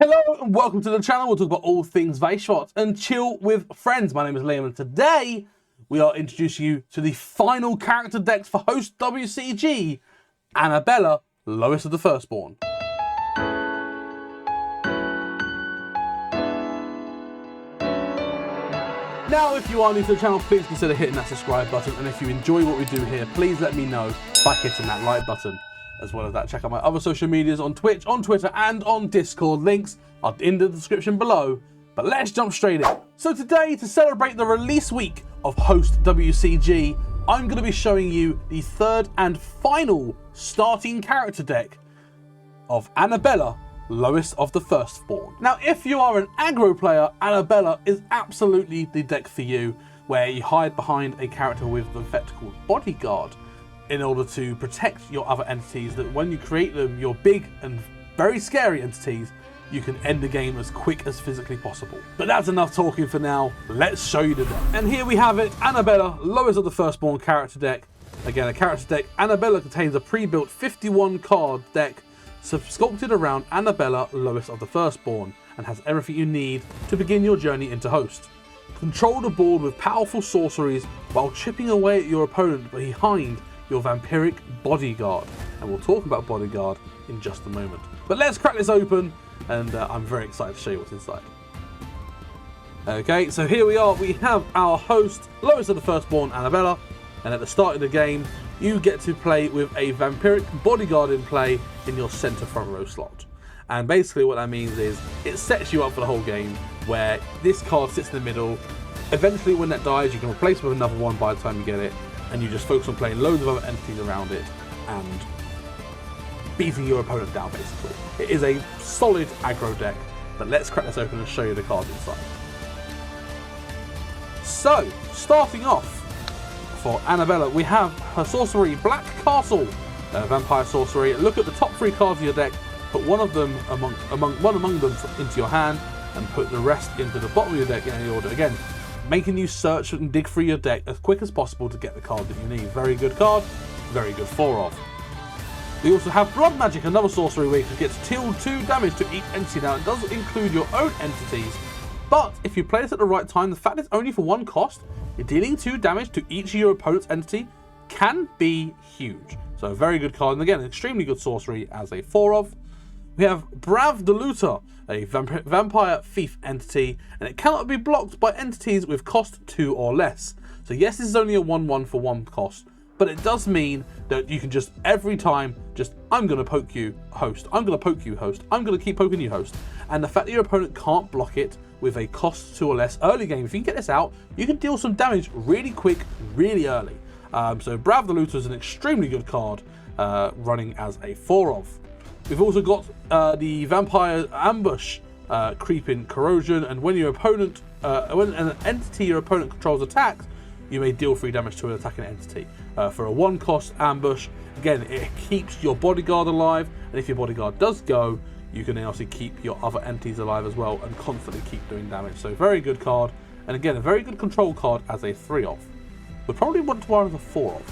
Hello and welcome to the channel. We'll talk about all things Vaishvat and chill with friends. My name is Liam and today we are introducing you to the final character decks for HOST WCG, Annabella, lowest of the firstborn. Now, if you are new to the channel, please consider hitting that subscribe button, and if you enjoy what we do here, please let me know by hitting that like button. As well as that, check out my other social medias on Twitch, on Twitter, and on Discord. Links are in the description below. But let's jump straight in. So today, to celebrate the release week of HOST WCG, I'm going to be showing you the third and final starting character deck of Annabella, lowest of the firstborn. Now, if you are an aggro player, Annabella is absolutely the deck for you, where you hide behind a character with the effect called Bodyguard, in order to protect your other entities, that when you create them, your big and very scary entities, you can end the game as quick as physically possible. But that's enough talking for now. Let's show you the deck. And here we have it, Annabella, lowest of the firstborn character deck. Again, a character deck. Annabella contains a pre-built 51 card deck sculpted around Annabella, lowest of the firstborn, and has everything you need to begin your journey into HOST. Control the board with powerful sorceries while chipping away at your opponent behind your vampiric Bodyguard, and we'll talk about Bodyguard in just a moment. But let's crack this open, and I'm very excited to show you what's inside. Okay, so here we are. We have our host, lowest of the firstborn, Annabella, and at the start of the game, you get to play with a vampiric Bodyguard in play in your center front row slot. And basically what that means is it sets you up for the whole game, where this card sits in the middle. Eventually, when that dies, you can replace it with another one by the time you get it, and you just focus on playing loads of other entities around it and beating your opponent down, basically. It is a solid aggro deck, but let's crack this open and show you the cards inside. So, starting off for Annabella, we have her sorcery, Black Castle, vampire sorcery. Look at the top 3 cards of your deck, put one of them among them into your hand, and put the rest into the bottom of your deck in any order. Again, making you search and dig through your deck as quick as possible to get the card that you need. Very good card, very good 4-of. We also have Blood Magic, another sorcery where you can get to deal 2 damage to each entity. Now, it does include your own entities, but if you play this at the right time, the fact it's only for 1 cost, you're dealing 2 damage to each of your opponent's entity can be huge. So a very good card, and again, an extremely good sorcery as a 4-of. We have Brav the Looter, a vampire thief entity, and it cannot be blocked by entities with cost 2 or less. So yes, this is only a 1/1 for 1 cost, but it does mean that you can just every time I'm going to poke you, host, I'm going to poke you, host, I'm going to keep poking you, host. And the fact that your opponent can't block it with a cost 2 or less early game, if you can get this out, you can deal some damage really quick, really early. So Brav the Looter is an extremely good card, running as a 4-of. We've also got the Vampire Ambush, Creeping Corrosion, and when when an entity your opponent controls attacks, you may deal 3 damage to an attacking entity. For a 1-cost ambush, again, it keeps your Bodyguard alive, and if your Bodyguard does go, you can then also keep your other entities alive as well and constantly keep doing damage. So very good card, and again, a very good control card as a 3-of. Would probably want to run as a 4-of.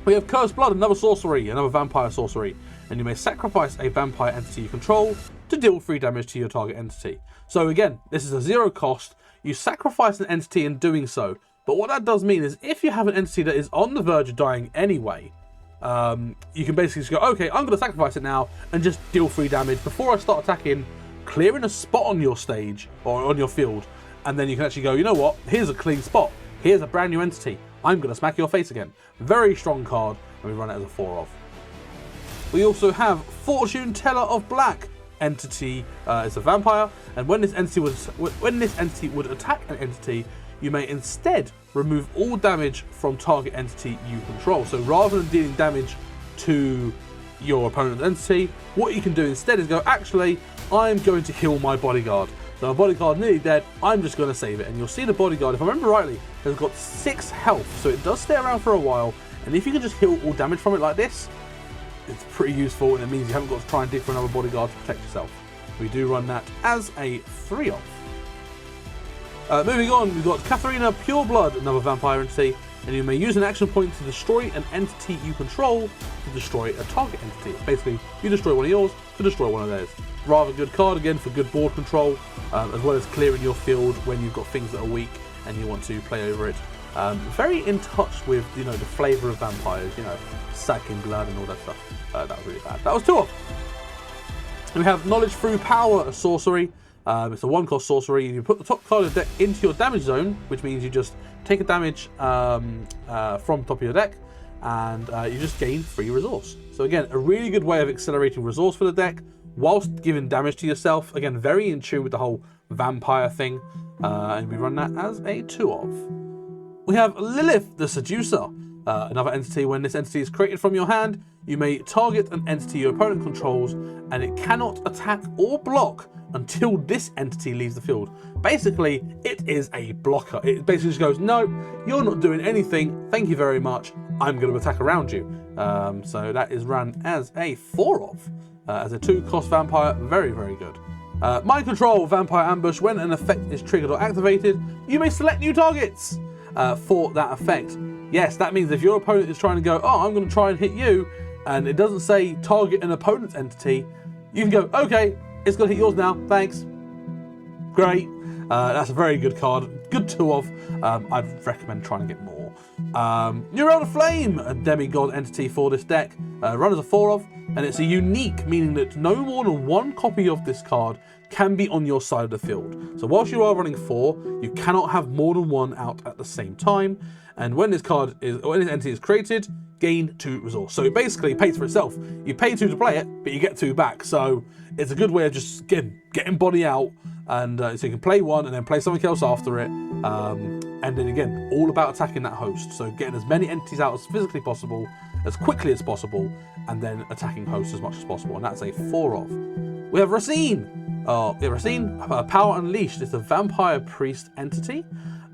We have Cursed Blood, another sorcery, another vampire sorcery, and you may sacrifice a vampire entity you control to deal 3 damage to your target entity. So again, this is a 0 cost. You sacrifice an entity in doing so, but what that does mean is if you have an entity that is on the verge of dying anyway, you can basically just go, okay, I'm going to sacrifice it now and just deal 3 damage before I start attacking, clearing a spot on your stage or on your field, and then you can actually go, you know what, here's a clean spot, here's a brand new entity, I'm going to smack your face again. Very strong card, and we run it as a 4-of. We also have Fortune Teller of Black entity. It's a vampire, and when this entity would attack an entity, you may instead remove all damage from target entity you control. So rather than dealing damage to your opponent's entity, what you can do instead is go, actually, I'm going to heal my Bodyguard. So my Bodyguard nearly dead, I'm just going to save it. And you'll see the Bodyguard, if I remember rightly, has got 6 health, so it does stay around for a while. And if you can just heal all damage from it like this, it's pretty useful, and it means you haven't got to try and dig for another Bodyguard to protect yourself. We do run that as a 3-of. Moving on, we've got Katharina Pureblood, another vampire entity, and you may use an action point to destroy an entity you control to destroy a target entity. Basically, you destroy one of yours to destroy one of theirs. rather good card, again, for good board control, as well as clearing your field when you've got things that are weak and you want to play over it. Very in touch with, you know, the flavour of vampires, you know, sacking blood and all that stuff. That was really bad. That was 2 off. We have Knowledge Through Power, a sorcery. It's a 1-cost sorcery. You put the top card of the deck into your damage zone, which means you just take a damage from top of your deck, and you just gain free resource. So again, a really good way of accelerating resource for the deck, whilst giving damage to yourself. Again, very in tune with the whole vampire thing. And we run that as a 2 of. We have Lilith, the Seducer. Another entity. When this entity is created from your hand, you may target an entity your opponent controls, and it cannot attack or block until this entity leaves the field. Basically, it is a blocker. It basically just goes, no, you're not doing anything, thank you very much, I'm going to attack around you. So that is run as a 4 of. As a 2-cost vampire, very, very good. Mind Control, Vampire Ambush. When an effect is triggered or activated, you may select new targets for that effect. Yes, that means if your opponent is trying to go, oh, I'm going to try and hit you, and it doesn't say target an opponent's entity, you can go, okay, it's going to hit yours now, thanks. Great. That's a very good card. Good 2 of. I'd recommend trying to get more. Neural Flame, a demigod entity for this deck. Run as a 4 of, and it's a unique, meaning that no more than 1 copy of this card can be on your side of the field. So whilst you are running 4, you cannot have more than 1 out at the same time. And when this entity is created, gain 2 resource. So it basically pays for itself. You pay 2 to play it, but you get 2 back. So it's a good way of just getting body out, and so you can play 1 and then play something else after it. And then again, all about attacking that host. So getting as many entities out as physically possible, as quickly as possible, and then attacking hosts as much as possible. And that's a 4 of. We have Racine. Racine, Power Unleashed. It's a vampire priest entity.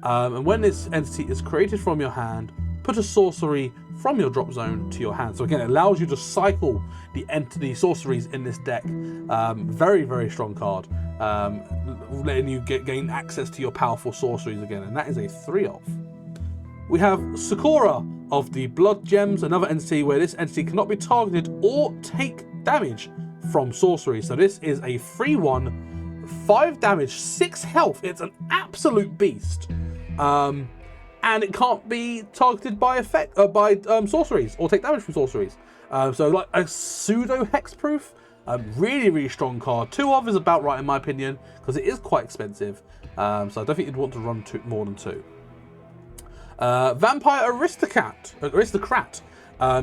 And when this entity is created from your hand, put a sorcery from your drop zone to your hand. So again, it allows you to cycle the sorceries in this deck. Very, very strong card. Letting you gain access to your powerful sorceries again. And that is a 3 of. We have Sakura of the Blood Gems, another entity where this entity cannot be targeted or take damage from sorcery. So this is a 3/1, 5 damage, 6 health. It's an absolute beast. And it can't be targeted by sorceries or take damage from sorceries. So like a pseudo hexproof. Really, really strong card. 2 of is about right in my opinion, because it is quite expensive. So I don't think you'd want to run more than 2. Vampire Aristocrat.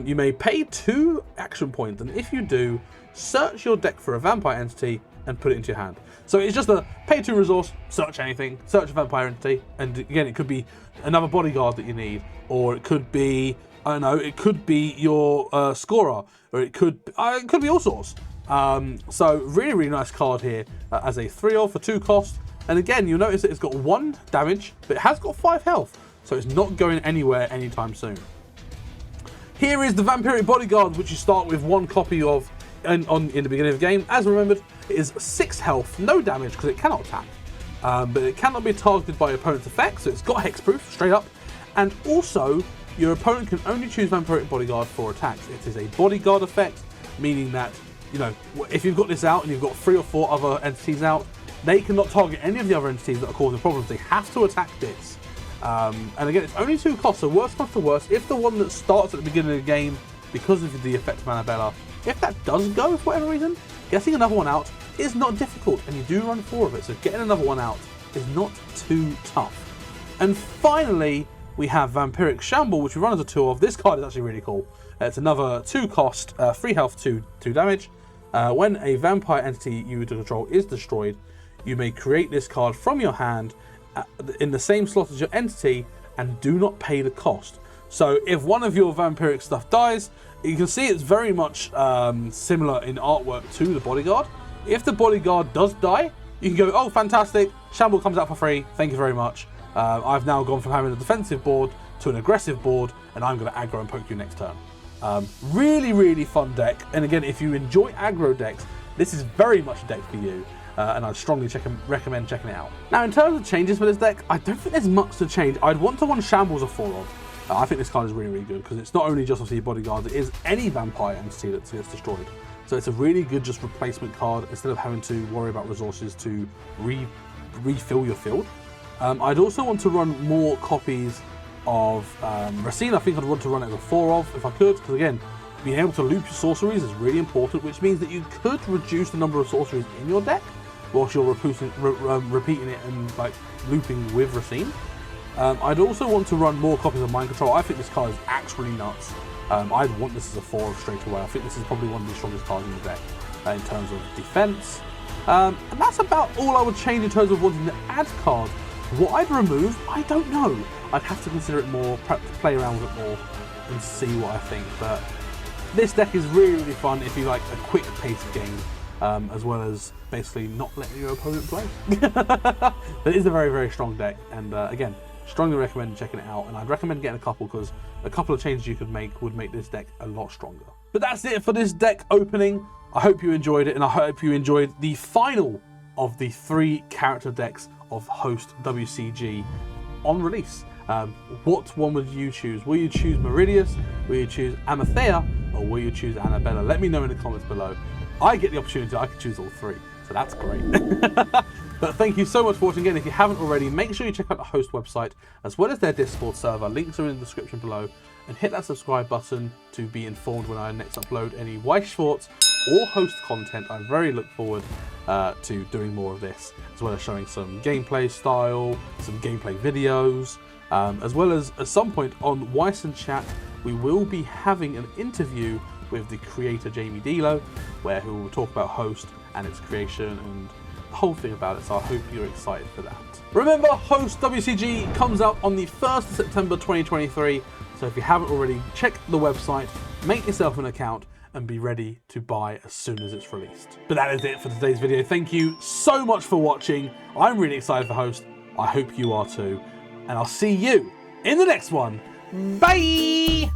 You may pay 2 action points, and if you do, search your deck for a vampire entity and put it into your hand. So it's just a pay 2 resource, search anything, search a vampire entity, and again, it could be another bodyguard that you need, or it could be, I don't know, it could be your scorer, or it could be all sorts. So really, really nice card here as a 3 of for 2 cost. And again, you'll notice that it's got 1 damage, but it has got 5 health, so it's not going anywhere anytime soon. Here is the Vampiric Bodyguard, which you start with 1 copy of in the beginning of the game. As remembered, it is 6 health, no damage because it cannot attack. But it cannot be targeted by your opponent's effect, so it's got hexproof, straight up. And also, your opponent can only choose Vampiric Bodyguard for attacks. It is a bodyguard effect, meaning that, you know, if you've got this out and you've got 3 or 4 other entities out, they cannot target any of the other entities that are causing problems. They have to attack this. And again, it's only 2 costs, so worst comes to worst, if the one that starts at the beginning of the game, because of the effect of Annabella, if that does go for whatever reason, getting another one out is not difficult, and you do run 4 of it, so getting another one out is not too tough. And finally, we have Vampiric Shamble, which we run as a 2 of. This card is actually really cool. It's another 2 cost, 3 health, 2 damage. When a vampire entity you control is destroyed, you may create this card from your hand in the same slot as your entity and do not pay the cost. So if one of your vampiric stuff dies, you can see it's very much similar in artwork to the bodyguard. If the bodyguard does die, you can go, oh fantastic, Shamble comes out for free, thank you very much. I've now gone from having a defensive board to an aggressive board, and I'm going to aggro and poke you next turn. Really, really fun deck. And again, if you enjoy aggro decks, this is very much a deck for you. And I'd strongly recommend checking it out. Now, in terms of changes for this deck, I don't think there's much to change. I'd want to run Shambles a 4 of. I think this card is really, really good, because it's not only just obviously bodyguard, it is any vampire entity that gets destroyed. So it's a really good just replacement card instead of having to worry about resources to refill your field. I'd also want to run more copies of Racine. I think I'd want to run it as a 4 of if I could, because again, being able to loop your sorceries is really important, which means that you could reduce the number of sorceries in your deck whilst you're repeating it and like looping with Racine. I'd also want to run more copies of Mind Control. I think this card is actually nuts. I'd want this as a 4 straight away. I think this is probably one of the strongest cards in the deck in terms of defense. And that's about all I would change in terms of wanting to add cards. What I'd remove, I don't know. I'd have to consider it more, perhaps play around with it more and see what I think. But this deck is really, really fun if you like a quick paced game, as well as basically not letting your opponent play. It is a very, very strong deck, and again, strongly recommend checking it out, and I'd recommend getting a couple because a couple of changes you could make would make this deck a lot stronger. But that's it for this deck opening. I hope you enjoyed it, and I hope you enjoyed the final of the 3 character decks of HOST WCG on release. What one would you choose? Will you choose Meridius? Will you choose Amathea? Or will you choose Annabella? Let me know in the comments below. I get the opportunity, I can choose all 3, so that's great. But thank you so much for watching again. If you haven't already, make sure you check out the HOST website as well as their Discord server. Links are in the description below, and hit that subscribe button to be informed when I next upload any Weiss Schwarz or HOST content. I very look forward to doing more of this, as well as showing some gameplay style, some gameplay videos, as well as at some point on Weiss and Chat, we will be having an interview with the creator Jamie Delo, where he will talk about HOST and its creation and the whole thing about it, so I hope you're excited for that. Remember, HOST WCG comes out on the 1st of September 2023, so if you haven't already, check the website, make yourself an account, and be ready to buy as soon as it's released. But that is it for today's video. Thank you so much for watching. I'm really excited for HOST. I hope you are too. And I'll see you in the next one. Bye!